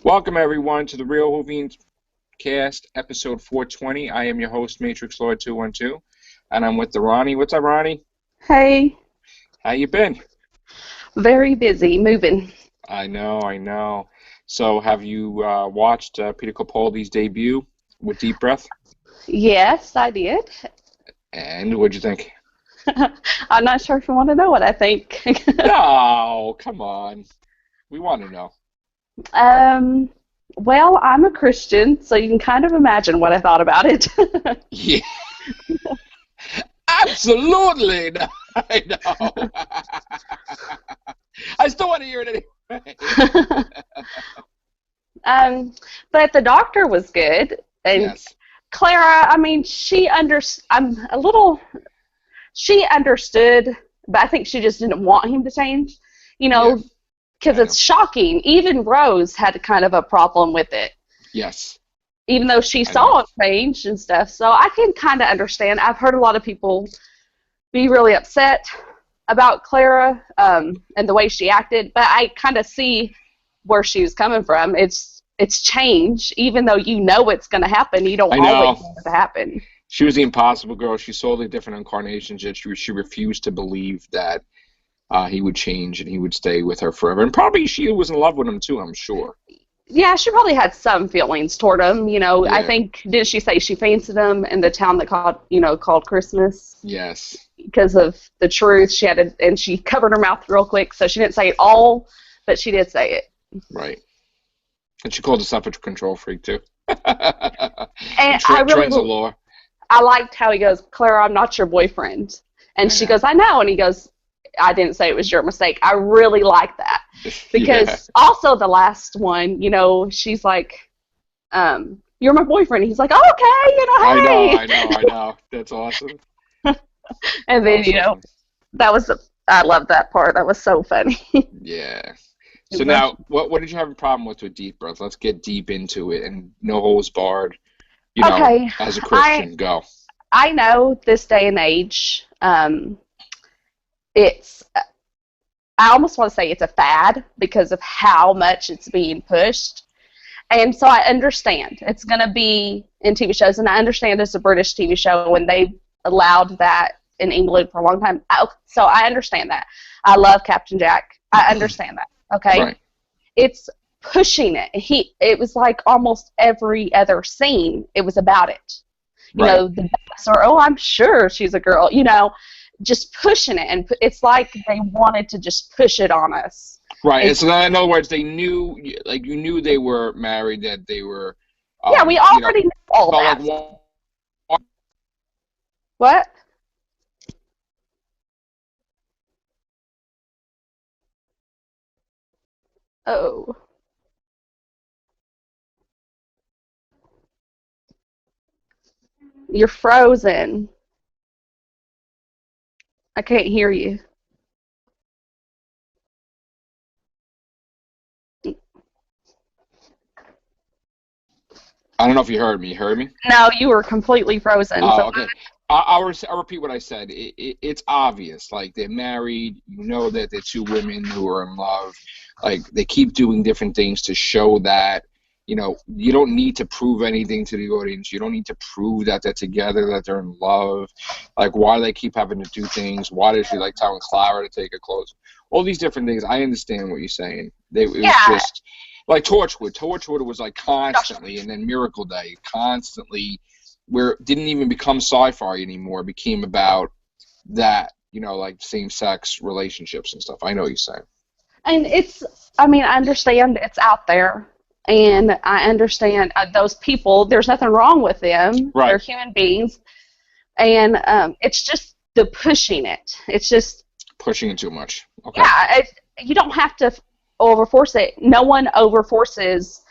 Welcome, everyone, to the Real Whovians cast, episode 420. I am your host, Matrix Lord 212, and I'm with the Rani. What's up, Rani? Hey, How you been? very busy moving. I know. So, have you watched Peter Capaldi's debut with Deep Breath? Yes, I did. And what'd you think? I'm not sure if you want to know what I think. No, come on. We want to know. um, well, I'm a Christian, so you can kind of imagine what I thought about it. Yeah, absolutely. No, I know. I still want to hear it anyway. But the doctor was good, and Yes. Clara, I mean, she understood, but I think she just didn't want him to change, you Yeah, know, because I know. it's shocking. Even Rose had kind of a problem with it, Yes, even though she I know. saw it change and stuff. So I can kind of understand. I've heard a lot of people be really upset about Clara and the way she acted, but I kind of see where she was coming from. It's change, even though you know it's going to happen. You don't I always know. want it to happen. She was the impossible girl. She saw the different incarnations, yet she refused to believe that he would change and he would stay with her forever. And probably she was in love with him too, I'm sure. Yeah, she probably had some feelings toward him. I Yeah. think did she say she fancied him in the town that called Christmas Yes. because of the truth she had, and she covered her mouth real quick, so she didn't say it all, but she did say it. Right. And she called herself a control freak too. And And trends of I law. liked how he goes, Clara, I'm not your boyfriend, and I she know. goes, I know, and he goes, I didn't say it was your mistake. I really like that Yeah. because also the last one, she's like, you're my boyfriend. He's like, oh, okay, hey. I know. That's awesome. And That then, was so funny. I love that part. That was so funny. Yeah. So now, what did you have a problem with Deep Breath? Let's get deep into it and no holds barred. Okay, As a I Christian, go. I know this day and age, it's I almost want to say it's a fad because of how much it's being pushed. And so I understand it's going to be in TV shows, and I understand it's a British TV show when they allowed that in England for a long time. So I understand that. I love Captain Jack. I understand that. Okay, Right. it's pushing it. It was like almost every other scene. It was about it. Right. The best, or oh, I'm sure she's a girl. Just pushing it, and it's like they wanted to just push it on us. Right. And It's so in other words, they knew, like you knew they were married, that they were, Yeah, we you know, already know all felt like that. one. What? Oh, you're frozen. I can't hear you. I don't know if you heard me. You heard me? No, you were completely frozen. So Oh, okay. I'll repeat what I said. It's obvious. Like they're married. You know that they're two women who are in love. Like they keep doing different things to show that, you don't need to prove anything to the audience. You don't need to prove that they're together, that they're in love. Like why do they keep having to do things? Why does she like telling Clara to take her clothes? All these different things. I understand what you're saying. It was yeah, just like Torchwood. Torchwood was like constantly, and then Miracle Day constantly where it didn't even become sci-fi anymore. It became about that, like same-sex relationships and stuff. I know what you're saying. and I mean, I understand it's out there, and I understand those people. There's nothing wrong with them. They're Right. human beings, and it's just the pushing it. It's just Pushing it too much. Okay. yeah. You don't have to overforce it. No one overforces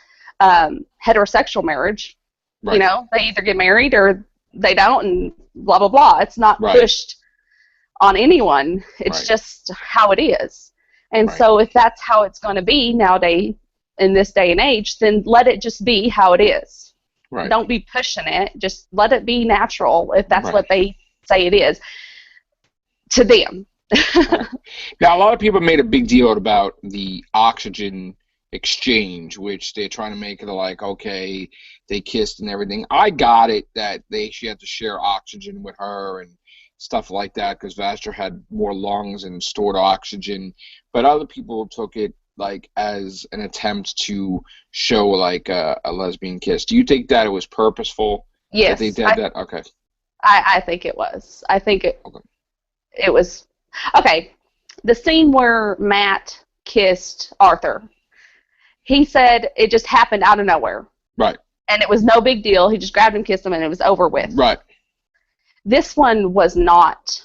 heterosexual marriage. Right. They either get married or they don't, and blah blah blah. It's not Right. pushed on anyone. It's Right. just how it is. And Right. so if that's how it's going to be nowadays in this day and age, then let it just be how it is. Right. Don't be pushing it. Just let it be natural if that's Right. what they say it is to them. Right. Now, a lot of people made a big deal about the oxygen exchange, which they're trying to make it like, okay, they kissed and everything. I got it that she had to share oxygen with her and stuff like that because Vastra had more lungs and stored oxygen, but other people took it like as an attempt to show like a lesbian kiss. Do you think that it was purposeful that they Yes, did that? Okay. I think it was. I think Okay. it was. Okay, the scene where Matt kissed Arthur, he said it just happened out of nowhere. Right. And it was no big deal. He just grabbed him, kissed him, and it was over with. Right. This one was not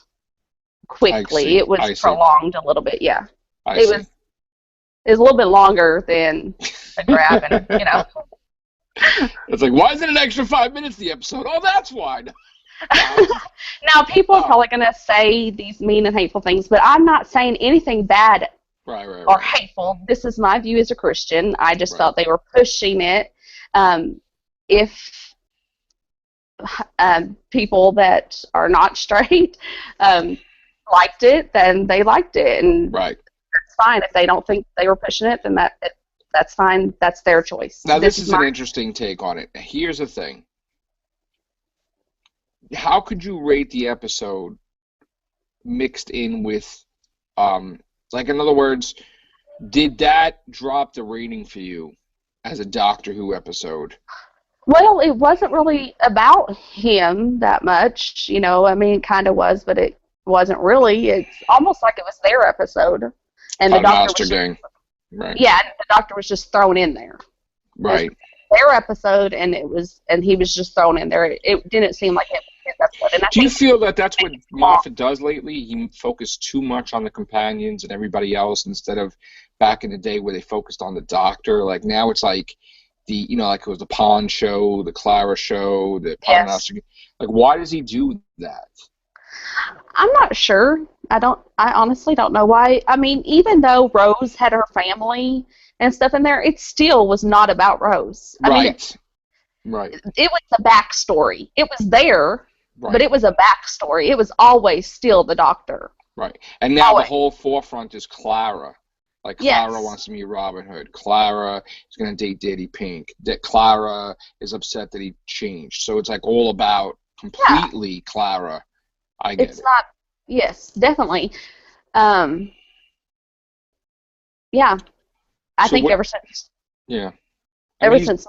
quickly. It was prolonged a little bit, yeah. It was a little bit longer than a grab, and, you know. It's like, why is it an extra 5 minutes the episode? Oh, that's why. Now, people are probably going to say these mean and hateful things, but I'm not saying anything bad or hateful. This is my view as a Christian. I just felt they were pushing it. If people that are not straight liked it, then they liked it, and that's fine. If they don't think they were pushing it, then that's fine. That's their choice. Now, this is an interesting take on it. Here's the thing. How could you rate the episode mixed in with, like, in other words, did that drop the rating for you as a Doctor Who episode? Well, it wasn't really about him that much, you know. I mean, it kind of was, but it wasn't really. It's almost like it was their episode, and the Doctor was just, yeah, the Doctor was just thrown in there. Right. Their episode, and he was just thrown in there. It didn't seem like his episode. And do you feel that that's what Moffat does lately? He focused too much on the companions and everybody else instead of back in the day where they focused on the Doctor. Like now, it's like like it was the Pond show, the Clara show, the Pond. Like, why does he do that? I'm not sure. I honestly don't know why. I mean, even though Rose had her family and stuff in there, it still was not about Rose. I mean, it was a backstory. It was there, but it was a backstory. It was always still the Doctor. Right. And now the whole forefront is Clara. Like, Clara wants to meet Robin Hood. Clara is going to date Daddy Pink. Clara is upset that he changed. So it's like all about completely Clara. I get it. It's not. Yes, definitely. Yeah. I think ever since. Yeah. Ever since.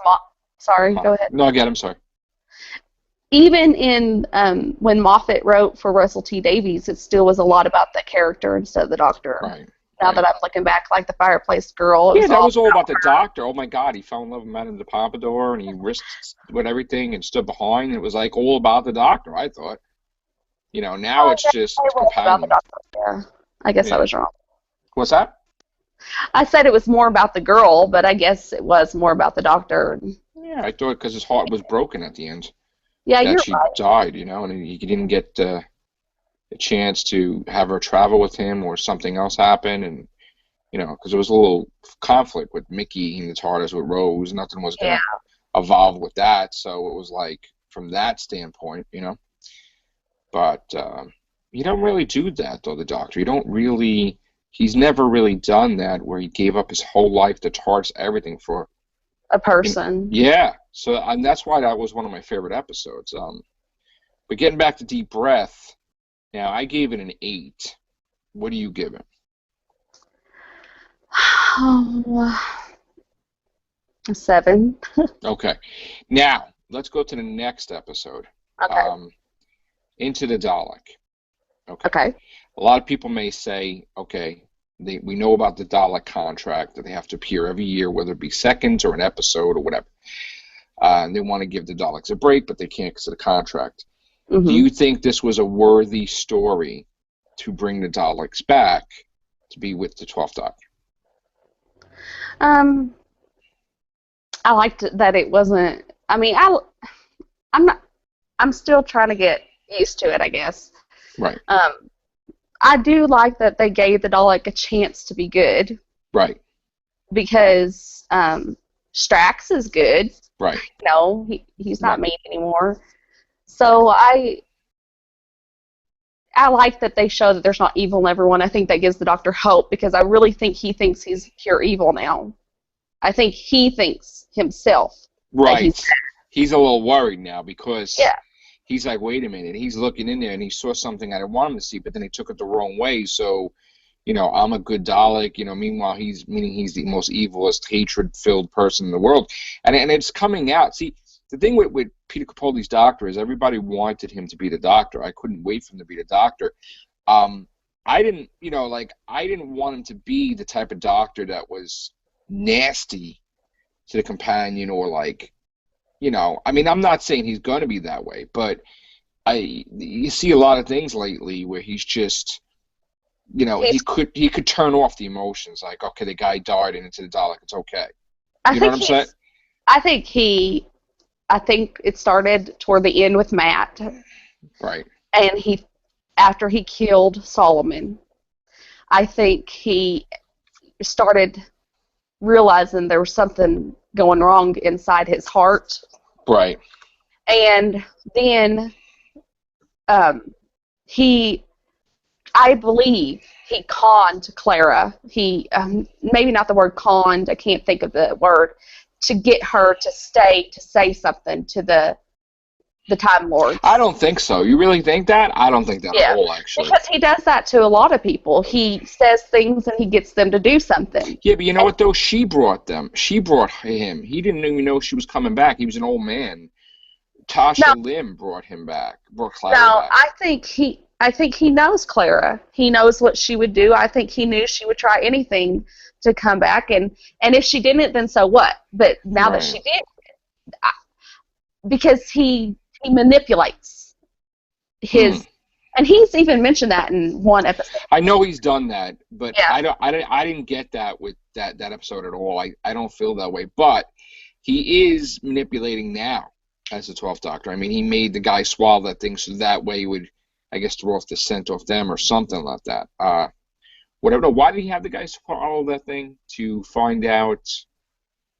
Sorry, go ahead. No, again, I'm sorry. Even in when Moffat wrote for Russell T Davies, it still was a lot about the character instead of the Doctor. Right. Now that I'm looking back, like the Fireplace Girl. Yeah, that was all about the Doctor. Oh my God, he fell in love with Madame de Pompadour, and he risked with everything and stood behind. It was like all about the Doctor, I thought. You know, now it's just companion. Yeah, I guess I was wrong. What's that? I said it was more about the girl, but I guess it was more about the Doctor. Yeah, I thought because his heart was broken at the end. Yeah, that she died, you know, and he didn't get a chance to have her travel with him or something else happen, and you know, because there was a little conflict with Mickey and the TARDIS with Rose. Nothing was going to evolve with that, so it was like from that standpoint, you know. But you don't really do that, though, the Doctor. You don't really. He's never really done that where he gave up his whole life to TARDIS, everything for a person. Yeah, so and that's why that was one of my favorite episodes. But getting back to Deep Breath, now I gave it an 8. What do you give it? A 7. Okay, now let's go to the next episode. Okay. Into the Dalek. Okay. A lot of people may say, okay, we know about the Dalek contract, that they have to appear every year, whether it be seconds or an episode or whatever. And they want to give the Daleks a break, but they can't because of the contract. Mm-hmm. Do you think this was a worthy story to bring the Daleks back to be with the 12th Doctor? I liked that it wasn't. I mean, I'm still trying to get used to it, I guess. Right. I do like that they gave the Dalek a chance to be good. Right. Because Strax is good. Right. No, he's not mean anymore. So I like that they show that there's not evil in everyone. I think that gives the Doctor hope because I really think he thinks he's pure evil now. I think he thinks himself that Right. He's a little worried now because yeah. he's like, wait a minute. He's looking in there and he saw something I didn't want him to see, but then he took it the wrong way. So, I'm a good Dalek. Meanwhile, he's the most evilest, hatred-filled person in the world, and it's coming out. See, the thing with Peter Capaldi's Doctor is everybody wanted him to be the Doctor. I couldn't wait for him to be the Doctor. I didn't, I didn't want him to be the type of Doctor that was nasty to the companion or I'm not saying he's going to be that way, but you see a lot of things lately where he's just, he could turn off the emotions. Like, okay, the guy died and into the Dalek, it's okay. You know what I'm saying? I think it started toward the end with Matt. Right. And after he killed Solomon, I think he started realizing there was something going wrong inside his heart. Right. And then I believe he conned Clara. He, maybe not the word conned, I can't think of the word, to get her to stay to say something to the Time Lord. I don't think so. You really think that? I don't think that at all, actually. Because he does that to a lot of people. He says things and he gets them to do something. Yeah, but you know what, though? She brought him. He didn't even know she was coming back. He was an old man. Tasha Lim brought Clara back. I think he knows Clara. He knows what she would do. I think he knew she would try anything to come back. And if she didn't, then so what? But now that she did, because he manipulates his, and he's even mentioned that in one episode. I know he's done that, but I didn't get that with that episode at all. I don't feel that way, but he is manipulating now as the 12th Doctor. I mean, he made the guy swallow that thing so that way he would, I guess, throw off the scent off them or something like that. Whatever. No, why did he have the guy swallow that thing? To find out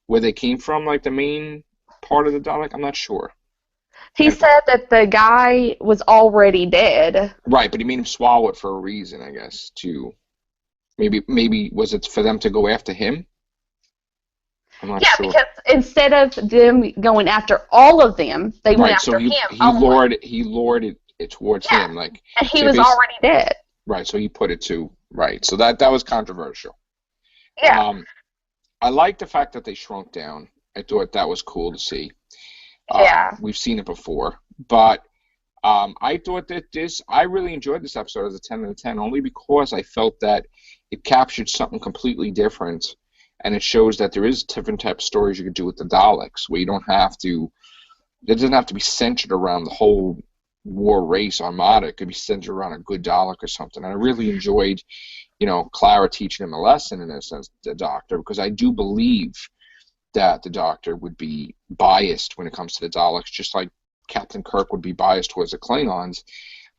where they came from, like the main part of the Dalek? I'm not sure. He said that the guy was already dead. Right, but he made him swallow it for a reason, I guess. To maybe was it for them to go after him? I'm not sure. Yeah, because instead of them going after all of them, they went after him. He lured it towards him, like. And he was already dead. Right, so he put it to right. So that was controversial. Yeah. I like the fact that they shrunk down. I thought that was cool to see. We've seen it before, but I thought that I really enjoyed this episode as a 10 out of 10, only because I felt that it captured something completely different, and it shows that there is different type of stories you could do with the Daleks, where it doesn't have to be centered around the whole war race armada. It could be centered around a good Dalek or something. And I really enjoyed, Clara teaching him a lesson in a sense, the Doctor, because I do believe that the Doctor would be biased when it comes to the Daleks, just like Captain Kirk would be biased towards the Klingons.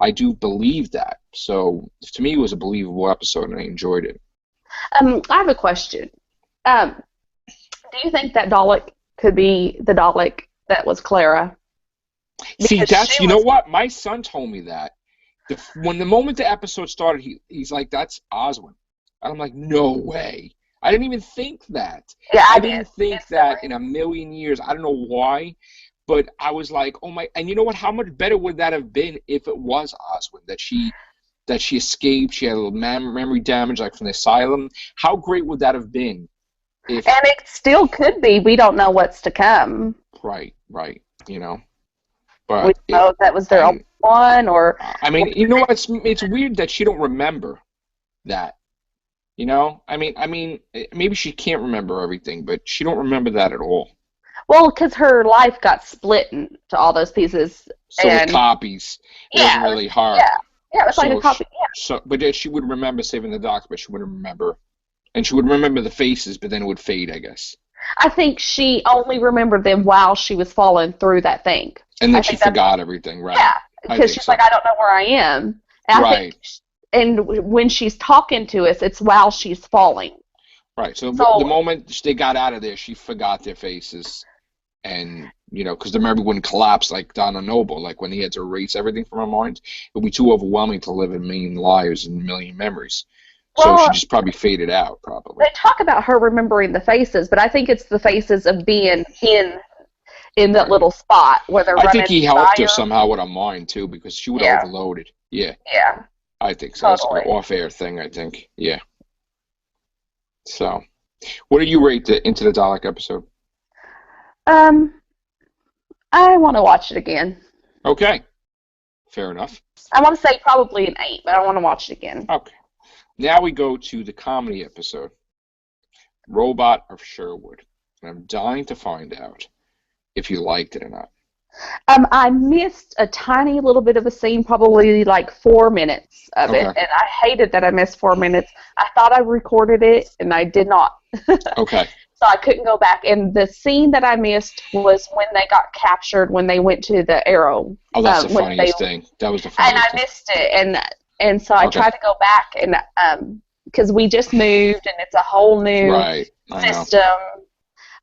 I do believe that. So to me, it was a believable episode, and I enjoyed it. I have a question. Do you think that Dalek could be the Dalek that was Clara? See, you know what? My son told me that. The moment the episode started, he's like, that's Oswin. And I'm like, no way. I didn't even think that. Yeah, I didn't think that in a million years. I don't know why, but I was like, oh my! And you know what? How much better would that have been if it was Oswin that she escaped? She had a little memory damage, like from the asylum. How great would that have been? And it still could be. We don't know what's to come. Right. But we don't know if that was their own one, or. I mean, you know what? It's weird that she don't remember that. I mean, maybe she can't remember everything, but she don't remember that at all. Well, because her life got split into all those pieces. So with copies, it wasn't really hard. Yeah, it was like a copy. But she would remember saving the Doctor, but she wouldn't remember. And she would remember the faces, but then it would fade, I guess. I think she only remembered them while she was falling through that thing. And then she forgot everything, right? Yeah, because she's like, I don't know where I am. And right. And when she's talking to us, it's while she's falling. Right. So the moment they got out of there, she forgot their faces. And, because the memory wouldn't collapse like Donna Noble, like when he had to erase everything from her mind. It would be too overwhelming to live in million lives and a million memories. So she Well, just probably faded out, probably. they talk about her remembering the faces, but I think it's the faces of being in that Right. little spot where they're I think running he the helped her fire. somehow with her mind, too, because she would have Yeah, overloaded. Yeah, yeah, I think so. That's like an totally. off-air thing, I think. Yeah. So, what did you rate the Into the Dalek episode? Um, I want to watch it again. Okay, fair enough. I want to say probably an 8, but I want to watch it again. Okay. Now we go to the comedy episode, Robot of Sherwood. And I'm dying to find out if you liked it or not. I missed a tiny little bit of a scene, probably like 4 minutes of it, Okay. and I hated that I missed 4 minutes. I thought I recorded it, and I did not. Okay. So I couldn't go back. And the scene that I missed was when they got captured, when they went to the Arrow. Oh, that's the funniest thing. That was the And funniest I thing. missed it, and so I Okay. tried to go back, and because we just moved, and it's a whole new Right. I know. system.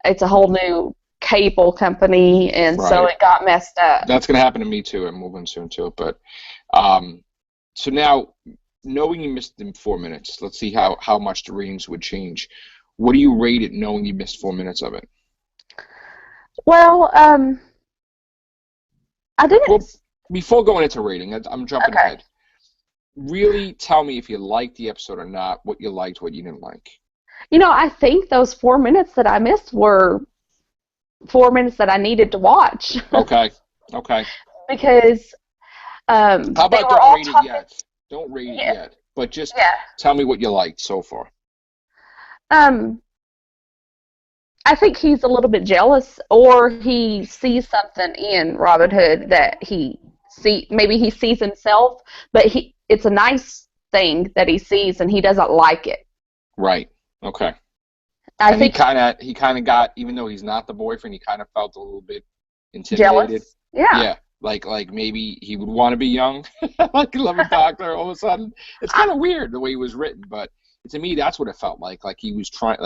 It's a whole new cable company, and so Right. it got messed up. That's going to happen to me, too. I'm moving soon, too. But, so now, knowing you missed them 4 minutes, let's see how much the ratings would change. What do you rate it knowing you missed 4 minutes of it? Well, I didn't. Well, before going into rating, I'm jumping Okay. ahead. Really tell me if you liked the episode or not, what you liked, what you didn't like. I think those 4 minutes that I missed were 4 minutes that I needed to watch. Okay. Okay. Because How they about were don't all rate it talking. yet? Don't rate it Yeah, yet. But just yeah. tell me what you liked so far. I think he's a little bit jealous, or he sees something in Robin Hood that maybe he sees himself, but it's a nice thing that he sees, and he doesn't like it. Right. Okay. I And think he kind of got, even though he's not the boyfriend, he kind of felt a little bit intimidated. jealous. Yeah. Yeah. Like maybe he would want to be young, like 11 Doctor. All of a sudden, it's kind of weird the way it was written, but to me, that's what it felt like. Like he was trying,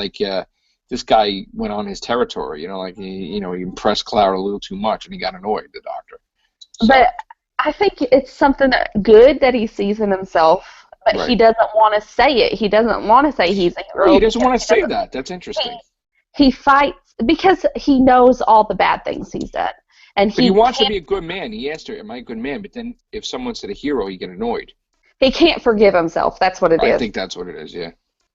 this guy went on his territory. Like he impressed Clara a little too much, and he got annoyed. The Doctor. So, But I think it's something good that he sees in himself, but right. he doesn't want to say it. He doesn't want to say he's a hero. He doesn't want to say that. That's interesting. He fights because he knows all the bad things he's done. And But he wants to be a good man. He asked her, "Am I a good man?" But then, if someone said a hero, he get annoyed. he can't forgive himself. That's what it is. I think that's what it is. Yeah.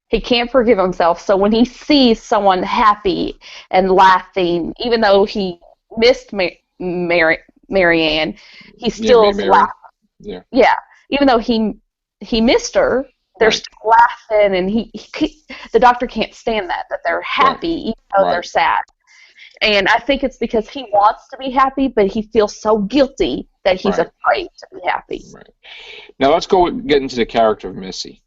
He can't forgive himself. So when he sees someone happy and laughing, even though he missed Marianne, he still is laughing. Yeah. Yeah. Even though he missed her, they're Right. still laughing, and the Doctor can't stand that they're happy, even though they're sad. And I think it's because he wants to be happy, but he feels so guilty that he's afraid to be happy. Right. Now let's get into the character of Missy.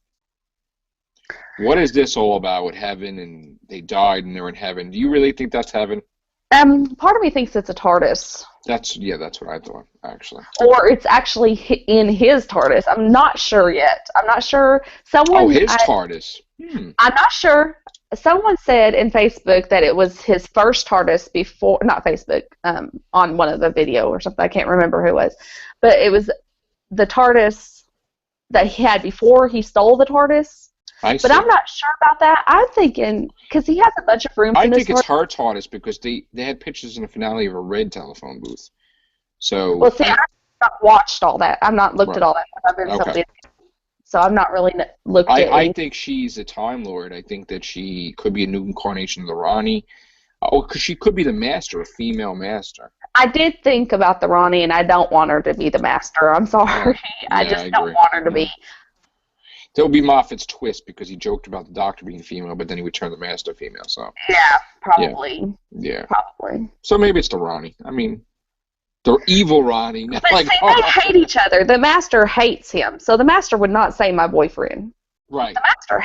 What is this all about with heaven and they died and they're in heaven? Do you really think that's heaven? Part of me thinks it's a TARDIS. That's what I thought, actually. Or it's actually in his TARDIS. I'm not sure yet. I'm not sure. TARDIS. I'm not sure. Someone said in Facebook that it was his first TARDIS before, not Facebook, on one of the video or something. I can't remember who it was. But it was the TARDIS that he had before he stole the TARDIS. But I'm not sure about that. I'm thinking, because he has a bunch of rooms in his I think it's her TARDIS because they had pictures in the finale of a red telephone booth. So. Well, see, I've not watched all that. I've not looked at all that. I've been so busy. So I've not really looked at it. I think she's a Time Lord. I think that she could be a new incarnation of the Rani. Because she could be the Master, a female Master. I did think about the Rani, and I don't want her to be the Master. I'm sorry. I just don't want her to be. That would be Moffat's twist because he joked about the Doctor being female, but then he would turn the Master female. So. Yeah, probably. Yeah. Probably. So maybe it's the Rani. I mean, the evil Rani. But see, they hate each other. The Master hates him, so the Master would not say my boyfriend. Right. The Master